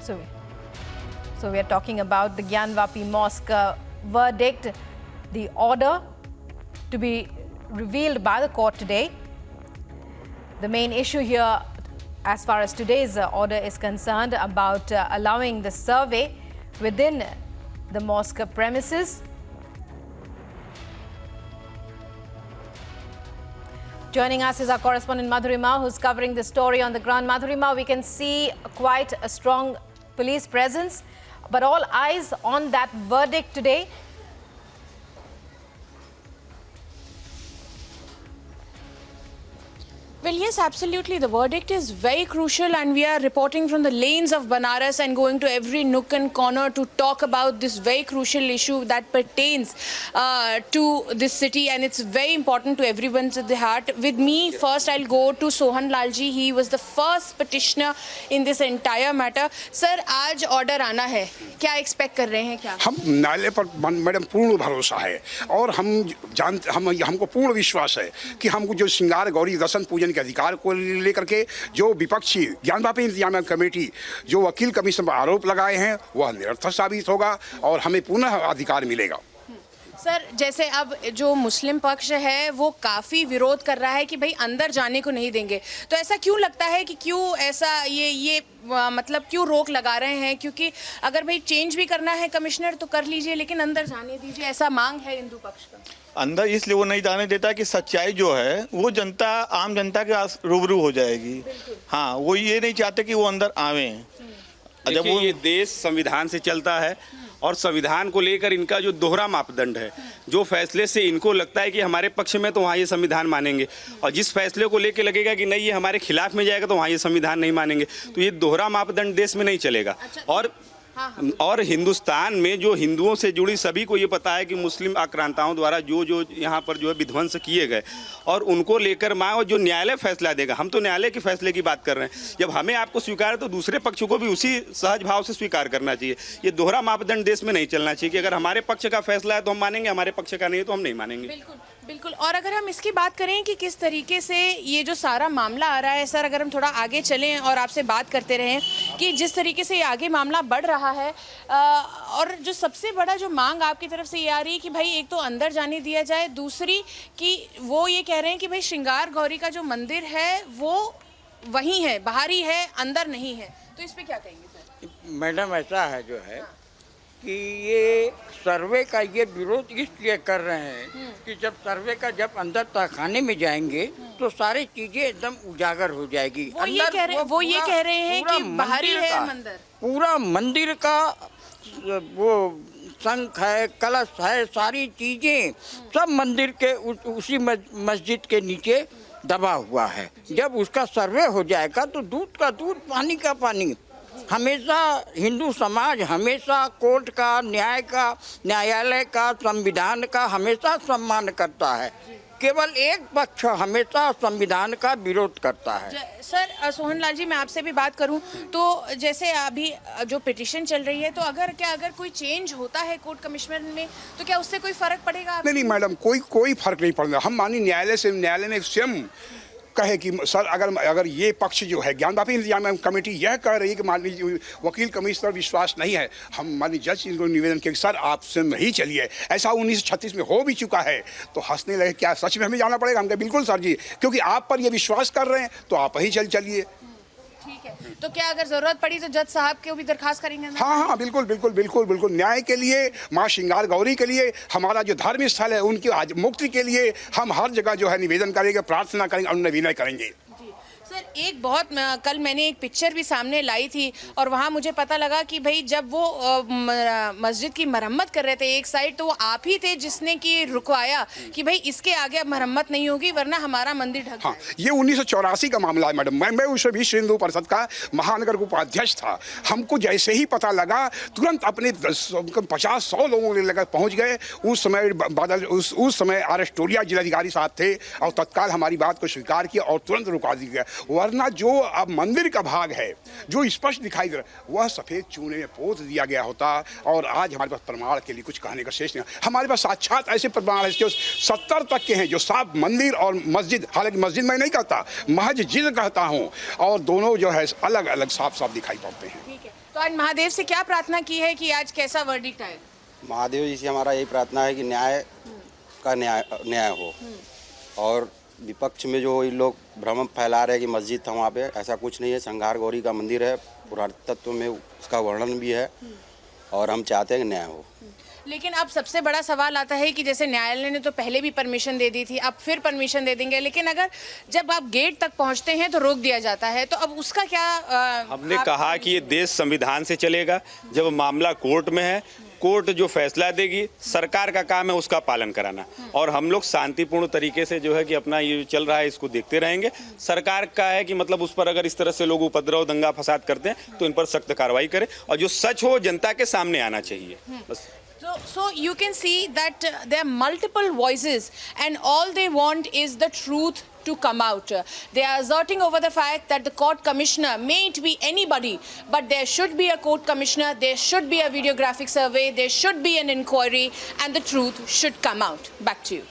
So we are talking about the Gyanvapi Mosque verdict, the order to be revealed by the court today. The main issue here, as far as today's order is concerned, about allowing the survey within the mosque premises. Joining us is our correspondent Madhurima, who's covering the story on the ground. Madhurima, we can see quite a strong police presence, but all eyes on that verdict today. Well, yes, absolutely. The verdict is very crucial, and we are reporting from the lanes of Banaras and going to every nook and corner to talk about this very crucial issue that pertains to this city, and it's very important to everyone's at the heart. With me, first I'll go to Sohan Lalji. He was the first petitioner in this entire matter. Sir, आज order आना है. क्या expect कर रहे हैं क्या? हम न्यायालय पर मैडम पूर्ण भरोसा है और हमको पूर्ण विश्वास है कि हमको जो श्रृंगार गौरी दर्शन पूजन के अधिकार को लेकर के जो विपक्षी ज्ञानवापी इंतजाम कमेटी जो वकील कमीशन पर आरोप लगाए हैं वह निरर्थक साबित होगा और हमें पुनः अधिकार मिलेगा। सर, जैसे अब जो मुस्लिम पक्ष है वो काफ़ी विरोध कर रहा है कि भाई अंदर जाने को नहीं देंगे, तो ऐसा क्यों लगता है कि क्यों ऐसा ये मतलब क्यों रोक लगा रहे हैं? क्योंकि अगर भाई चेंज भी करना है कमिश्नर तो कर लीजिए, लेकिन अंदर जाने दीजिए, ऐसा मांग है हिंदू पक्ष का। अंदर इसलिए वो नहीं जाने देता कि सच्चाई जो है वो जनता, आम जनता के रूबरू हो जाएगी। हाँ, वो ये नहीं चाहते कि वो अंदर आवे। जब वो ये देश संविधान से चलता है और संविधान को लेकर इनका जो दोहरा मापदंड है, जो फैसले से इनको लगता है कि हमारे पक्ष में तो वहाँ ये संविधान मानेंगे, और जिस फैसले को लेकर लगेगा कि नहीं ये हमारे खिलाफ में जाएगा तो वहाँ ये संविधान नहीं मानेंगे। तो ये दोहरा मापदंड देश में नहीं चलेगा। और हिंदुस्तान में जो हिंदुओं से जुड़ी सभी को ये पता है कि मुस्लिम आक्रांताओं द्वारा जो यहाँ पर जो है विध्वंस किए गए, और उनको लेकर और जो न्यायालय फैसला देगा, हम तो न्यायालय के फैसले की बात कर रहे हैं। जब हमें आपको स्वीकार है तो दूसरे पक्ष को भी उसी सहज भाव से स्वीकार करना चाहिए। ये दोहरा मापदंड देश में नहीं चलना चाहिए कि अगर हमारे पक्ष का फैसला है तो हम मानेंगे, हमारे पक्ष का नहीं है तो हम नहीं मानेंगे। बिल्कुल। और अगर हम इसकी बात करें कि किस तरीके से ये जो सारा मामला आ रहा है, सर अगर हम थोड़ा आगे चलें और आपसे बात करते रहें कि जिस तरीके से ये आगे मामला बढ़ रहा है, और जो सबसे बड़ा जो मांग आपकी तरफ से ये आ रही है कि भाई एक तो अंदर जाने दिया जाए, दूसरी कि वो ये कह रहे हैं कि भाई श्रृंगार गौरी का जो मंदिर है वो वहीं है, बाहरी है, अंदर नहीं है, तो इस पर क्या कहेंगे सर? मैडम, ऐसा है जो है कि ये सर्वे का ये विरोध इसलिए कर रहे हैं कि जब सर्वे का जब अंदर तहखाने में जाएंगे तो सारी चीजें एकदम उजागर हो जाएगी। वो ये कह रहे हैं कि बाहरी है मंदिर, पूरा मंदिर का वो शंख है, कलश है, सारी चीजें सब मंदिर के उसी मस्जिद के नीचे दबा हुआ है। जब उसका सर्वे हो जाएगा तो दूध का दूध, पानी का पानी। हमेशा हिंदू समाज हमेशा कोर्ट का, न्याय का, न्यायालय का, संविधान का हमेशा सम्मान करता है। केवल एक पक्ष हमेशा संविधान का विरोध करता है। सर, सोहन लाल जी, मैं आपसे भी बात करूं तो जैसे अभी जो पिटीशन चल रही है, तो अगर कोई चेंज होता है कोर्ट कमिश्नर में तो क्या उससे कोई फर्क पड़ेगा? नहीं मैडम, कोई फर्क नहीं पड़ेगा। हम मानी न्यायालय ने स्वयं कहे कि सर अगर ये पक्ष जो है ज्ञानवापी इंतजाम कमेटी यह कह रही है कि मान लीजिए वकील कमिश्नर विश्वास नहीं है, हम माननीय जज इनको निवेदन किया कि सर आप स्वयं नहीं चलिए, ऐसा 1936 में हो भी चुका है। तो हंसने लगे, क्या सच में हमें जाना पड़ेगा? हम कहे बिल्कुल सर जी, क्योंकि आप पर ये विश्वास कर रहे हैं तो आप ही चलिए। ठीक है, तो क्या अगर जरूरत पड़ी तो जज साहब को भी दरखास्त करेंगे? हाँ, बिल्कुल। न्याय के लिए, माँ श्रृंगार गौरी के लिए, हमारा जो धार्मिक स्थल है उनकी आज मुक्ति के लिए हम हर जगह जो है निवेदन करेंगे, प्रार्थना करेंगे और विनय करेंगे। सर, एक बहुत कल मैंने एक पिक्चर भी सामने लाई थी और वहाँ मुझे पता लगा कि भाई जब वो मस्जिद की मरम्मत कर रहे थे एक साइड, तो वो आप ही थे जिसने कि रुकवाया कि भाई इसके आगे अब मरम्मत नहीं होगी वरना हमारा मंदिर ढक हाँ, ये 1984 का मामला है मैडम। मैं उस विश्व हिंदू परिषद का महानगर उपाध्यक्ष था। हमको जैसे ही पता लगा तुरंत अपने 50-100 लोगों के लगा पहुँच गए। उस समय आरएस्टोरिया जिलाधिकारी साहब थे और तत्काल हमारी बात को स्वीकार किया और तुरंत रुका दिया गया। वरना जो अब मंदिर का भाग है जो स्पष्ट दिखाई दे रहा है वह सफेद चूने में पोत दिया गया होता, और आज हमारे पास प्रमाण के लिए कुछ कहने का शेष नहीं। हमारे पास साक्षात ऐसे प्रमाण है जो 70 तक के हैं जो साफ मंदिर और मस्जिद, हालांकि मस्जिद मैं नहीं कहता, मस्जिद कहता हूँ, और दोनों जो है अलग अलग साफ साफ दिखाई पड़ते हैं। ठीक है, तो आज महादेव से क्या प्रार्थना की है कि आज कैसा वर्डिक्ट आए? महादेव जी से हमारा यही प्रार्थना है कि न्याय का न्याय हो। और विपक्ष में जो ये लोग भ्रम फैला रहे हैं कि मस्जिद था वहाँ पे, ऐसा कुछ नहीं है। संघार गौरी का मंदिर है, पुरातत्व में उसका वर्णन भी है और हम चाहते हैं कि न्याय हो। लेकिन अब सबसे बड़ा सवाल आता है कि जैसे न्यायालय ने तो पहले भी परमिशन दे दी थी, अब फिर परमिशन दे देंगे, लेकिन अगर जब आप गेट तक पहुंचते हैं तो रोक दिया जाता है, तो अब उसका क्या? हमने कहा कि ये देश संविधान से चलेगा। जब मामला कोर्ट में है, कोर्ट जो फैसला देगी, सरकार का काम है उसका पालन कराना। और हम लोग शांतिपूर्ण तरीके से जो है कि अपना ये चल रहा है इसको देखते रहेंगे। सरकार का है कि मतलब उस पर अगर इस तरह से लोग उपद्रव दंगा फसाद करते हैं तो इन पर सख्त कार्रवाई करें और जो सच हो जनता के सामने आना चाहिए बस। So you can see that there are multiple voices and all they want is the truth to come out. They are asserting over the fact that the court commissioner may it be anybody, but there should be a court commissioner, there should be a videographic survey, there should be an inquiry and the truth should come out. Back to you.